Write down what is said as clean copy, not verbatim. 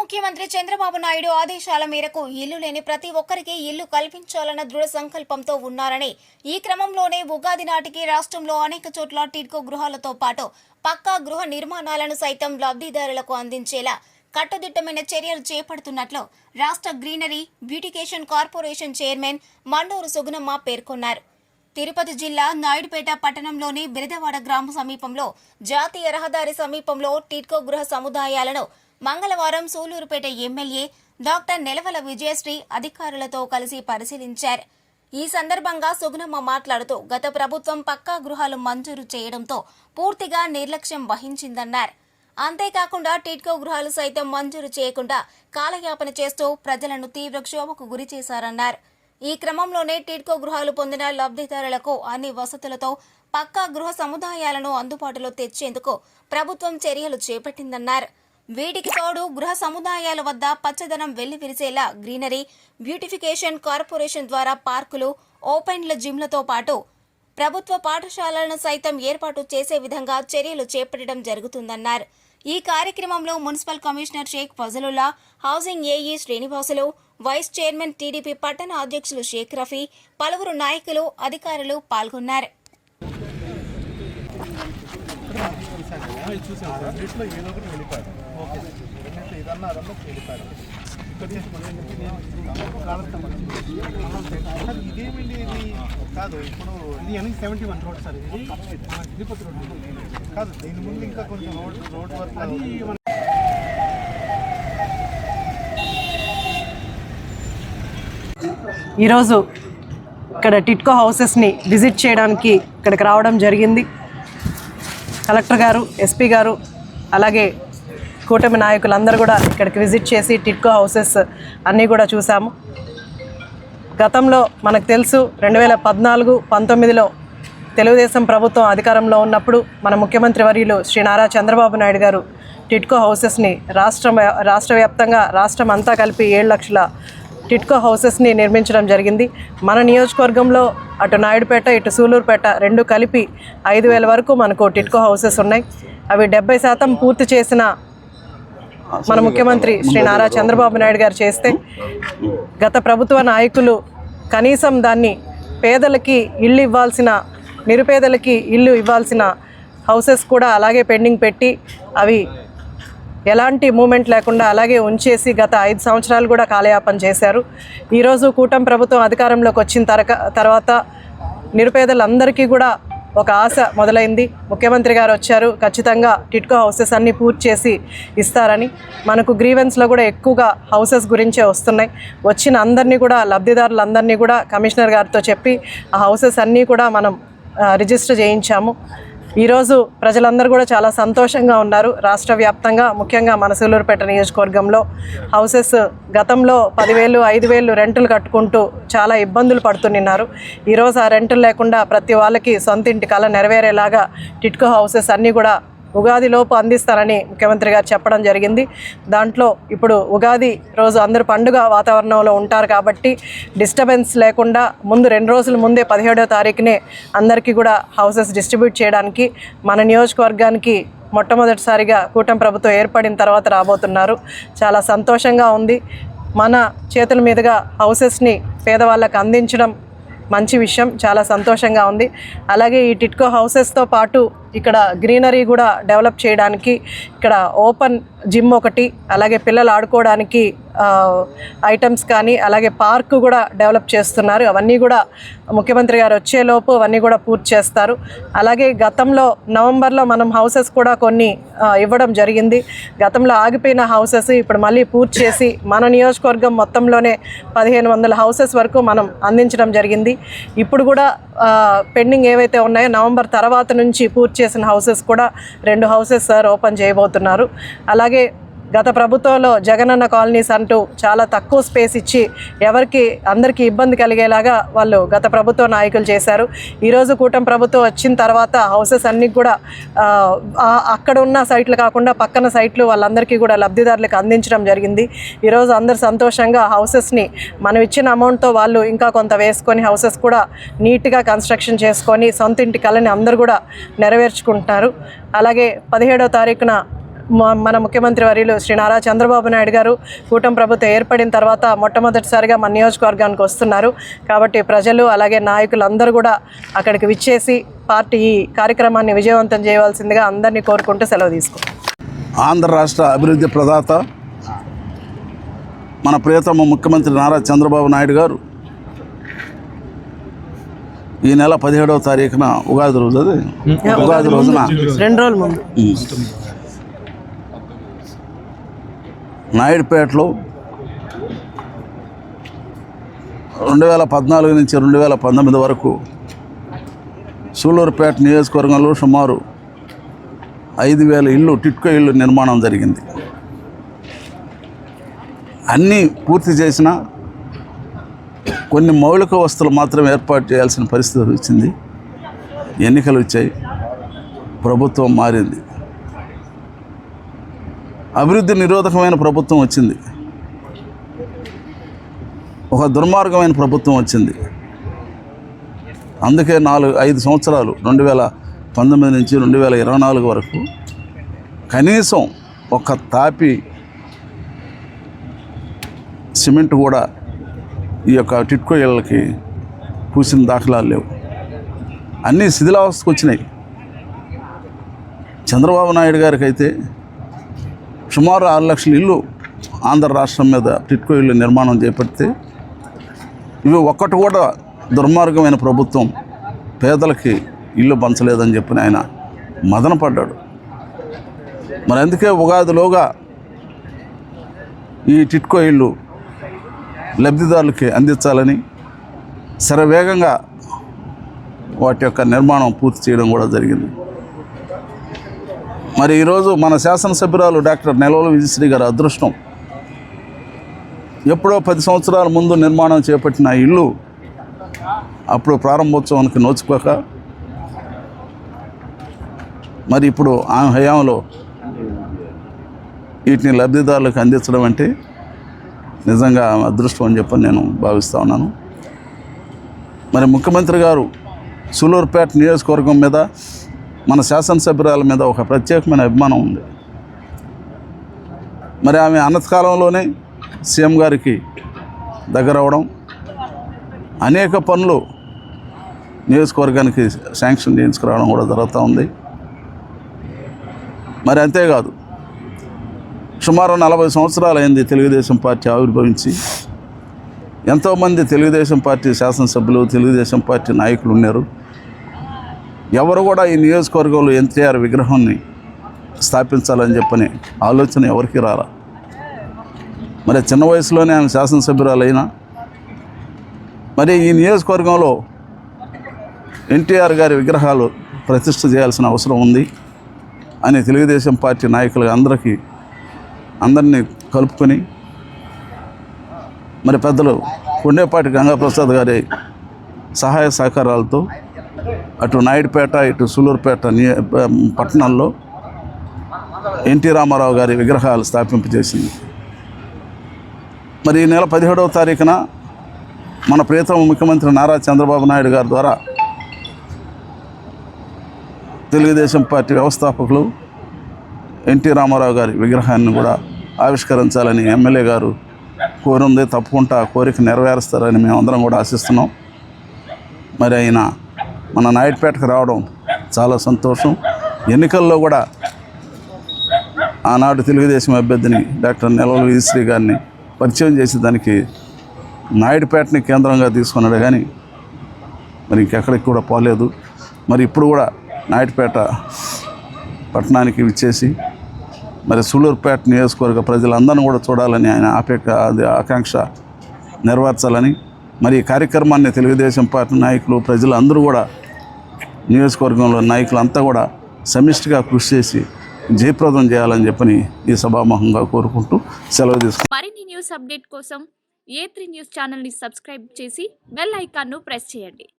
ముఖ్యమంత్రి చంద్రబాబు నాయుడు ఆదేశాల మేరకు ఇల్లు లేని ప్రతి ఒక్కరికి ఇల్లు కల్పించాలన్న దృఢ సంకల్పంతో ఉన్నారని, ఈ క్రమంలోనే ఉగాది నాటికి రాష్ట్రంలో అనేక చోట్ల టిడ్కో గృహాలతో పాటు పక్కా గృహ నిర్మాణాలను సైతం లబ్ధిదారులకు అందించేలా కట్టుదిట్టమైన చర్యలు చేపడుతున్నట్లు రాష్ట్ర greenery beautification corporation chairman Mandur Sugunamma పేర్కొన్నారు. తిరుపతి జిల్లా నాయుడుపేట పట్టణంలోని బిరదవాడ గ్రామ సమీపంలో జాతీయ రహదారి సమీపంలో టిడ్కో గృహ సముదాయాలను మంగళవారం సూలూరుపేట ఎమ్మెల్యే డాక్టర్ నెలవల విజయశ్రీ అధికారులతో కలిసి పరిశీలించారు. ఈ సందర్భంగా సుగుణమ్మ మాట్లాడుతూ గత ప్రభుత్వం పక్కా గృహాలు మంజూరు చేయడంతో పూర్తిగా నిర్లక్ష్యం వహించిందన్నారు. అంతేకాకుండా టిడ్కో గృహాలు సైతం మంజూరు చేయకుండా కాలయాపన చేస్తూ ప్రజలను తీవ్ర క్షోభకు గురి చేశారన్నారు. ఈ క్రమంలోనే టిడ్కో గృహాలు పొందిన లబ్ధిదారులకు అన్ని వసతులతో పక్కా గృహ సముదాయాలను అందుబాటులో తెచ్చేందుకు ప్రభుత్వం చర్యలు చేపట్టిందన్నారు. వీటికి తోడు గృహ సముదాయాల వద్ద పచ్చదనం వెల్లివిరిసేలా గ్రీనరీ బ్యూటిఫికేషన్ కార్పొరేషన్ ద్వారా పార్కులు, ఓపెన్ల జిమ్లతో పాటు ప్రభుత్వ పాఠశాలలను సైతం ఏర్పాటు చేసే విధంగా చర్యలు చేపట్టడం జరుగుతుందన్నారు. ఈ కార్యక్రమంలో municipal commissioner Sheikh Fazlullah, housing AE Srinivasulu, vice chairman TDP పట్టణ అధ్యక్షులు షేక్ రఫీ, పలువురు నాయకులు, అధికారులు పాల్గొన్నారు. ఇదేమండి ఇది కాదు, ఇప్పుడు ఇది 71 రోడ్ సార్, ఇది తిరుపతి రోడ్ కాదు. దీని ముందు ఇంకా కొంచెం రోడ్ వర్క్ అది. ఈరోజు ఇక్కడ టిడ్కో హౌసెస్ని విజిట్ చేయడానికి ఇక్కడికి రావడం జరిగింది. కలెక్టర్ గారు, ఎస్పీ గారు, అలాగే కూటమి నాయకులందరూ కూడా ఇక్కడికి విజిట్ చేసి టిడ్కో హౌసెస్ అన్నీ కూడా చూసాము. గతంలో మనకు తెలుసు 2014-19లో తెలుగుదేశం ప్రభుత్వం అధికారంలో ఉన్నప్పుడు మన ముఖ్యమంత్రి వర్యులు శ్రీ నారా చంద్రబాబు నాయుడు గారు టిడ్కో హౌసెస్ని రాష్ట్ర వ్యాప్తంగా రాష్ట్రం అంతా కలిపి 7 లక్షల టిడ్కో హౌసెస్ని నిర్మించడం జరిగింది. మన నియోజకవర్గంలో అటు నాయుడుపేట, ఇటు సూలూరుపేట రెండు కలిపి 5,000 వరకు మనకు టిడ్కో హౌసెస్ ఉన్నాయి. అవి 70% పూర్తి చేసిన మన ముఖ్యమంత్రి శ్రీ నారా చంద్రబాబు నాయుడు గారు చేస్తే, గత ప్రభుత్వ నాయకులు కనీసం దాన్ని పేదలకి ఇల్లు ఇవ్వాల్సిన, నిరుపేదలకి ఇల్లు ఇవ్వాల్సిన హౌసెస్ కూడా అలాగే పెండింగ్ పెట్టి అవి ఎలాంటి మూమెంట్ లేకుండా అలాగే ఉంచేసి గత 5 సంవత్సరాలు కూడా కాలయాపన చేశారు. ఈరోజు కూటమి ప్రభుత్వం అధికారంలోకి వచ్చిన తర్వాత నిరుపేదలందరికీ కూడా ఒక ఆశ మొదలైంది. ముఖ్యమంత్రి గారు వచ్చారు, ఖచ్చితంగా టిడ్కో హౌసెస్ అన్నీ పూర్తి చేసి ఇస్తారని. మనకు గ్రీవెన్స్లో కూడా ఎక్కువగా హౌసెస్ గురించే వస్తున్నాయి. వచ్చిన అందరినీ కూడా, లబ్ధిదారులందరినీ కూడా కమిషనర్ గారితో చెప్పి ఆ హౌసెస్ అన్నీ కూడా మనం రిజిస్టర్ చేయించాము. ఈరోజు ప్రజలందరూ కూడా చాలా సంతోషంగా ఉన్నారు. రాష్ట్ర వ్యాప్తంగా, ముఖ్యంగా మన సూలూరుపేట నియోజకవర్గంలో హౌసెస్ గతంలో 10,000, 5,000 రెంటులు కట్టుకుంటూ చాలా ఇబ్బందులు పడుతున్నారు. ఈరోజు ఆ రెంటులు లేకుండా ప్రతి వాళ్ళకి సొంత ఇంటి కల నెరవేరేలాగా టిడ్కో హౌసెస్ అన్నీ కూడా ఉగాదిలోపు అందిస్తారని ముఖ్యమంత్రి గారు చెప్పడం జరిగింది. దాంట్లో ఇప్పుడు ఉగాది రోజు అందరూ పండుగ వాతావరణంలో ఉంటారు కాబట్టి డిస్టర్బెన్స్ లేకుండా ముందు 2 రోజుల ముందే 17వ తారీఖునే అందరికీ కూడా హౌసెస్ డిస్ట్రిబ్యూట్ చేయడానికి మన నియోజకవర్గానికి మొట్టమొదటిసారిగా కూటమి ప్రభుత్వం ఏర్పడిన తర్వాత రాబోతున్నారు. చాలా సంతోషంగా ఉంది. మన చేతుల మీదుగా హౌసెస్ని పేదవాళ్ళకు అందించడం మంచి విషయం, చాలా సంతోషంగా ఉంది. అలాగే ఈ టిడ్కో హౌసెస్తో పాటు ఇక్కడ గ్రీనరీ కూడా డెవలప్ చేయడానికి ఇక్కడ ఓపెన్ జిమ్ ఒకటి, అలాగే పిల్లలు ఆడుకోవడానికి ఐటమ్స్ కానీ, అలాగే పార్క్ కూడా డెవలప్ చేస్తున్నారు. అవన్నీ కూడా ముఖ్యమంత్రి గారు వచ్చేలోపు అవన్నీ కూడా పూర్తి చేస్తారు. అలాగే గతంలో నవంబర్లో మనం హౌసెస్ కూడా కొన్ని ఇవ్వడం జరిగింది. గతంలో ఆగిపోయిన హౌసెస్ ఇప్పుడు మళ్ళీ పూర్తి చేసి మన నియోజకవర్గం మొత్తంలోనే 1,500 హౌసెస్ వరకు మనం అందించడం జరిగింది. ఇప్పుడు కూడా పెండింగ్ ఏవైతే ఉన్నాయో నవంబర్ తర్వాత నుంచి పూర్తి చేసిన హౌసెస్ కూడా 2 హౌసెస్ సార్ ఓపెన్ చేయబోతున్నారు. అలాగే గత ప్రభుత్వంలో జగనన్న కాలనీస్ అంటూ చాలా తక్కువ స్పేస్ ఇచ్చి అందరికీ ఇబ్బంది కలిగేలాగా వాళ్ళు గత ప్రభుత్వ నాయకులు చేశారు. ఈరోజు కూటమి ప్రభుత్వం వచ్చిన తర్వాత హౌసెస్ అన్నీ కూడా అక్కడ ఉన్న సైట్లు కాకుండా పక్కన సైట్లు వాళ్ళందరికీ కూడా లబ్ధిదారులకు అందించడం జరిగింది. ఈరోజు అందరు సంతోషంగా హౌసెస్ని మనం ఇచ్చిన అమౌంట్తో వాళ్ళు ఇంకా కొంత వేసుకొని హౌసెస్ కూడా నీట్గా కన్స్ట్రక్షన్ చేసుకొని సొంత ఇంటి కళని అందరూ కూడా నెరవేర్చుకుంటున్నారు. అలాగే 17వ తారీఖున మన ముఖ్యమంత్రి వర్యులు శ్రీ నారా చంద్రబాబు నాయుడు గారు కూటమి ప్రభుత్వం ఏర్పడిన తర్వాత మొట్టమొదటిసారిగా మన నియోజకవర్గానికి వస్తున్నారు. కాబట్టి ప్రజలు అలాగే నాయకులందరూ కూడా అక్కడికి విచ్చేసి పార్టీ ఈ కార్యక్రమాన్ని విజయవంతం చేయవలసిందిగా అందరినీ కోరుకుంటూ సెలవు తీసుకుంటాం. ఆంధ్ర రాష్ట్ర అభివృద్ధి ప్రదాత మన ప్రియతమ ముఖ్యమంత్రి నారా చంద్రబాబు నాయుడు గారు ఈ నెల 17వ తారీఖున ఉగాది రోజు ఉగాది రోజున 2 రోజుల ముందు నాయుడుపేటలో 2014 నుంచి 2019 వరకు సూలూరుపేట నియోజకవర్గంలో సుమారు 5,000 ఇళ్ళు టిట్కో ఇళ్ళు నిర్మాణం జరిగింది. అన్నీ పూర్తి చేసిన కొన్ని మౌలిక వస్తువులు మాత్రం ఏర్పాటు చేయాల్సిన పరిస్థితి వచ్చింది. ఎన్నికలు వచ్చాయి, ప్రభుత్వం మారింది, అభివృద్ధి నిరోధకమైన ప్రభుత్వం వచ్చింది, ఒక దుర్మార్గమైన ప్రభుత్వం వచ్చింది. అందుకే 5 సంవత్సరాలు 2019 నుంచి 2024 వరకు కనీసం ఒక తాపి సిమెంట్ కూడా ఈ యొక్క టిట్కో ఇళ్ళకి పూసిన దాఖలాలు లేవు. అన్నీ శిథిలావస్థకు వచ్చినాయి. చంద్రబాబు నాయుడు గారికి అయితే సుమారు 6 లక్షల ఇళ్ళు ఆంధ్ర రాష్ట్రం మీద టిట్కో ఇళ్ళు నిర్మాణం చేపడితే ఇవి ఒక్కటి కూడా దుర్మార్గమైన ప్రభుత్వం పేదలకి ఇల్లు పంచలేదని చెప్పి ఆయన మదన పడ్డాడు. మరి అందుకే ఉగాదిలోగా ఈ టిట్కో ఇళ్ళు లబ్ధిదారులకి అందించాలని శరవేగంగా వాటి యొక్క నిర్మాణం పూర్తి చేయడం కూడా జరిగింది. మరి ఈరోజు మన శాసనసభ్యురాలు డాక్టర్ నెలవల విజయశ్రీ గారి అదృష్టం, ఎప్పుడో 10 సంవత్సరాల ముందు నిర్మాణం చేపట్టిన ఇల్లు అప్పుడు ప్రారంభోత్సవానికి నోచుకోక మరి ఇప్పుడు ఆమె హయాంలో వీటిని లబ్ధిదారులకు అందించడం అంటే నిజంగా అదృష్టం అని చెప్పని నేను భావిస్తూ ఉన్నాను. మరి ముఖ్యమంత్రి గారు సూలూరుపేట నియోజకవర్గం మీద, మన శాసనసభ్యురాల మీద ఒక ప్రత్యేకమైన అభిమానం ఉంది. మరి ఆమె అనంతకాలంలోనే సీఎం గారికి దగ్గర అవ్వడం, అనేక పనులు నియోజకవర్గానికి శాంక్షన్ చేయించుకురావడం కూడా జరుగుతూ ఉంది. మరి అంతేకాదు, సుమారు 40 సంవత్సరాలు అయింది తెలుగుదేశం పార్టీ ఆవిర్భవించి. ఎంతోమంది తెలుగుదేశం పార్టీ శాసనసభ్యులు, తెలుగుదేశం పార్టీ నాయకులు ఉన్నారు. ఎవరు కూడా ఈ నియోజకవర్గంలో ఎన్టీఆర్ విగ్రహాన్ని స్థాపించాలని చెప్పని ఆలోచన ఎవరికి రాలా. మరి చిన్న వయసులోనే ఆమె శాసనసభ్యురాలైనా మరి ఈ నియోజకవర్గంలో ఎన్టీఆర్ గారి విగ్రహాలు ప్రతిష్ఠ చేయాల్సిన అవసరం ఉంది అని తెలుగుదేశం పార్టీ నాయకులు అందరినీ కలుపుకొని మరి పెద్దలు కొండేపాటి గంగాప్రసాద్ గారి సహాయ సహకారాలతో అటు నాయుడుపేట, ఇటు సూలూరుపేట పట్టణాల్లో ఎన్టీ రామారావు గారి విగ్రహాలు స్థాపింపజేసింది. మరి ఈ నెల 17వ తారీఖున మన ప్రియతమ ముఖ్యమంత్రి నారా చంద్రబాబు నాయుడు గారి ద్వారా తెలుగుదేశం పార్టీ వ్యవస్థాపకులు ఎన్టీ రామారావు గారి విగ్రహాన్ని కూడా ఆవిష్కరించాలని ఎమ్మెల్యే గారు కోరింది. తప్పకుండా కోరిక నెరవేరుస్తారని మేమందరం కూడా ఆశిస్తున్నాం. మరి ఆయన మన నాయుడుపేటకు రావడం చాలా సంతోషం. ఎన్నికల్లో కూడా ఆనాడు తెలుగుదేశం అభ్యర్థిని డాక్టర్ నెలవల విజయశ్రీ గారిని పరిచయం చేసి దానికి నాయుడుపేటని కేంద్రంగా తీసుకున్నాడు, కానీ మరి ఇంకెక్కడికి కూడా పోలేదు. మరి ఇప్పుడు కూడా నాయుడుపేట పట్టణానికి విచ్చేసి మరి సూలూరుపేట నియోజకవర్గ ప్రజలందరినీ కూడా చూడాలని ఆయన ఆకాంక్ష నెరవేర్చాలని, మరి ఈ కార్యక్రమాన్ని తెలుగుదేశం పార్టీ నాయకులు, ప్రజలు అందరూ కూడా, నియోజకవర్గంలో నాయకులంతా కూడా సమిష్టిగా కృషి చేసి జయప్రదం చేయాలని చెప్పని ఈ సభాముఖంగా కోరుకుంటూ సెలవు తీసుకుంటాం. మరిన్ని న్యూస్ అప్డేట్ కోసం A3 న్యూస్ ఛానల్ని సబ్స్క్రైబ్ చేసి బెల్ ఐకాన్ను ప్రెస్ చేయండి.